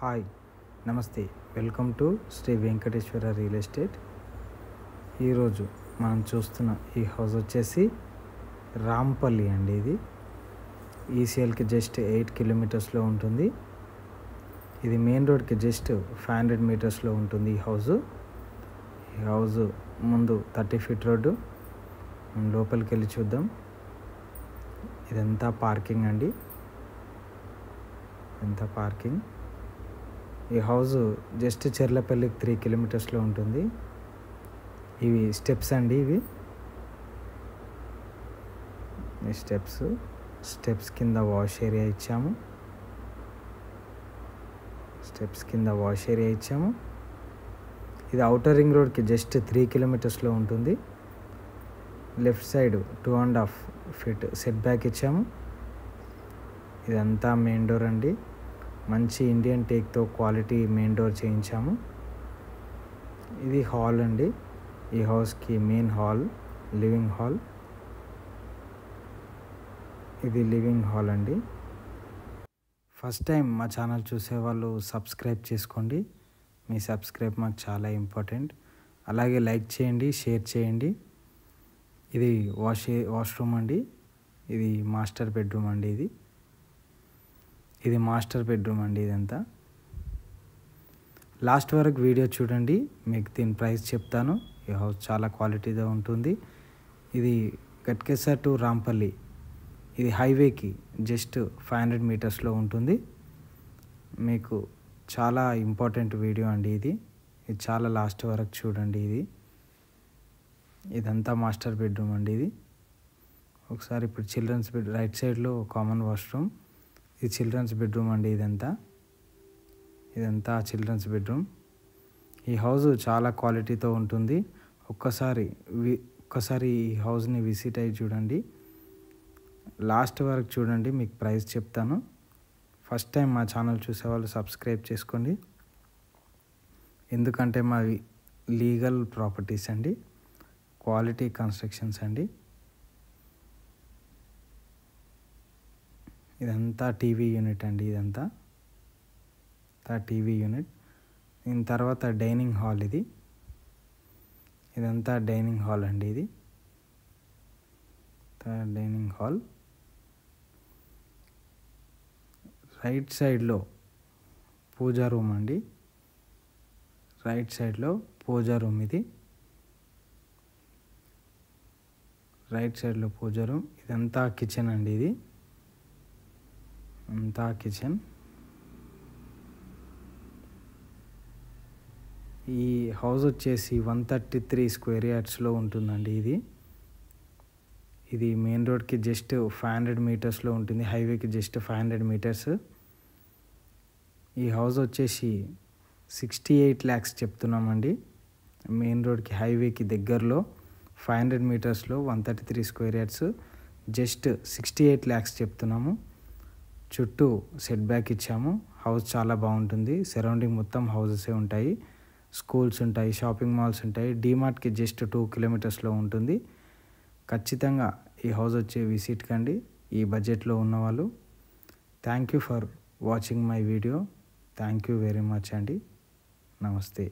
Hi నమస్తే welcome to Shri Venkateswara real estate. ఈరోజు మనం చూస్తున్న ఈ హౌస్ వచ్చేసి రాంపల్లి అండి. ఇది ఈసీఎల్కి జస్ట్ 8 కిలోమీటర్స్లో ఉంటుంది. ఇది మెయిన్ రోడ్కి జస్ట్ 500 మీటర్స్లో ఉంటుంది ఈ హౌస్ ముందు 30 ఫీట్ రోడ్డు. లోపలికి వెళ్ళి చూద్దాం. ఇదంతా పార్కింగ్ అండి. ఇదంతా పార్కింగ్. ఈ హౌస్ జస్ట్ చెర్లపల్లికి 3 కిలోమీటర్స్లో ఉంటుంది. ఇవి స్టెప్స్ అండి. ఈ స్టెప్స్ కింద వాష్ ఏరియా ఇచ్చాము. ఇది ఔటర్ రింగ్ రోడ్కి జస్ట్ 3 కిలోమీటర్స్లో ఉంటుంది. Left side 2.5 feet set back ఇచ్చాము. ఇదంతా మెయిన్ డోర్ అండి. మంచి ఇండియన్ టేక్తో క్వాలిటీ మెయిన్ డోర్ చేయించాము. ఇది హాల్ అండి. ఈ హౌస్కి మెయిన్ హాల్, లివింగ్ హాల్. ఇది లివింగ్ హాల్ అండి. ఫస్ట్ టైం మా ఛానల్ చూసేవాళ్ళు సబ్స్క్రైబ్ చేసుకోండి. మీ సబ్స్క్రైబ్ మాకు చాలా ఇంపార్టెంట్. అలాగే లైక్ చేయండి, షేర్ చేయండి. ఇది వాష్రూమ్ అండి. ఇది మాస్టర్ బెడ్రూమ్ అండి. ఇది మాస్టర్ బెడ్రూమ్ అండి. ఇదంతా లాస్ట్ వరకు వీడియో చూడండి, మీకు దీని ప్రైస్ చెప్తాను. ఈ హౌస్ చాలా క్వాలిటీగా ఉంటుంది. ఇది గట్కేసర్ టు రాంపల్లి, ఇది హైవేకి జస్ట్ 500 మీటర్స్లో ఉంటుంది. మీకు చాలా ఇంపార్టెంట్ వీడియో అండి. ఇది చాలా లాస్ట్ వరకు చూడండి. ఇదంతా మాస్టర్ బెడ్రూమ్ అండి. ఒకసారి ఇప్పుడు చిల్డ్రన్స్ బెడ్, రైట్ సైడ్లో కామన్ వాష్రూమ్. ఇది చిల్డ్రన్స్ బెడ్రూమ్ అండి. ఇదంతా చిల్డ్రన్స్ బెడ్రూమ్. ఈ హౌస్ చాలా క్వాలిటీతో ఉంటుంది. ఒక్కసారి ఈ హౌస్ని విజిట్ అయ్యి చూడండి. లాస్ట్ వరకు చూడండి, మీకు ప్రైస్ చెప్తాను. ఫస్ట్ టైం మా ఛానల్ చూసేవాళ్ళు సబ్స్క్రైబ్ చేసుకోండి. ఎందుకంటే మావి లీగల్ ప్రాపర్టీస్ అండి, క్వాలిటీ కన్స్ట్రక్షన్స్ అండి. ఇదంతా టీవీ యూనిట్ అండి. ఇదంతా టీవీ యూనిట్. దీని తర్వాత డైనింగ్ హాల్. ఇదంతా డైనింగ్ హాల్ అండి. Dining hall. రైట్ సైడ్లో పూజా రూమ్ అండి. ఇదంతా కిచెన్ అండి. అంతా కిచెన్. ఈ హౌస్ వచ్చేసి 133 స్క్వేర్ యార్డ్స్లో ఉంటుందండి. ఇది మెయిన్ రోడ్కి జస్ట్ 500 మీటర్స్లో ఉంటుంది. హైవేకి జస్ట్ 500 మీటర్స్. ఈ హౌస్ వచ్చేసి 68 lakhs చెప్తున్నామండి. మెయిన్ రోడ్కి హైవేకి దగ్గరలో 500 మీటర్స్లో 133 స్క్వేర్ యార్డ్స్ జస్ట్ 68 lakhs చెప్తున్నాము. చుట్టూ సెట్ బ్యాక్ ఇచ్చాము. హౌస్ చాలా బాగుంటుంది. సరౌండింగ్ మొత్తం హౌసెసే ఉంటాయి. స్కూల్స్ ఉంటాయి, షాపింగ్ మాల్స్ ఉంటాయి. డీమార్ట్కి జస్ట్ 2 కిలోమీటర్స్లో ఉంటుంది. ఖచ్చితంగా ఈ హౌస్ వచ్చి విజిట్ కండి, ఈ బడ్జెట్లో ఉన్నవాళ్ళు. Thank you for watching my video. Thank you very much అండి. నమస్తే.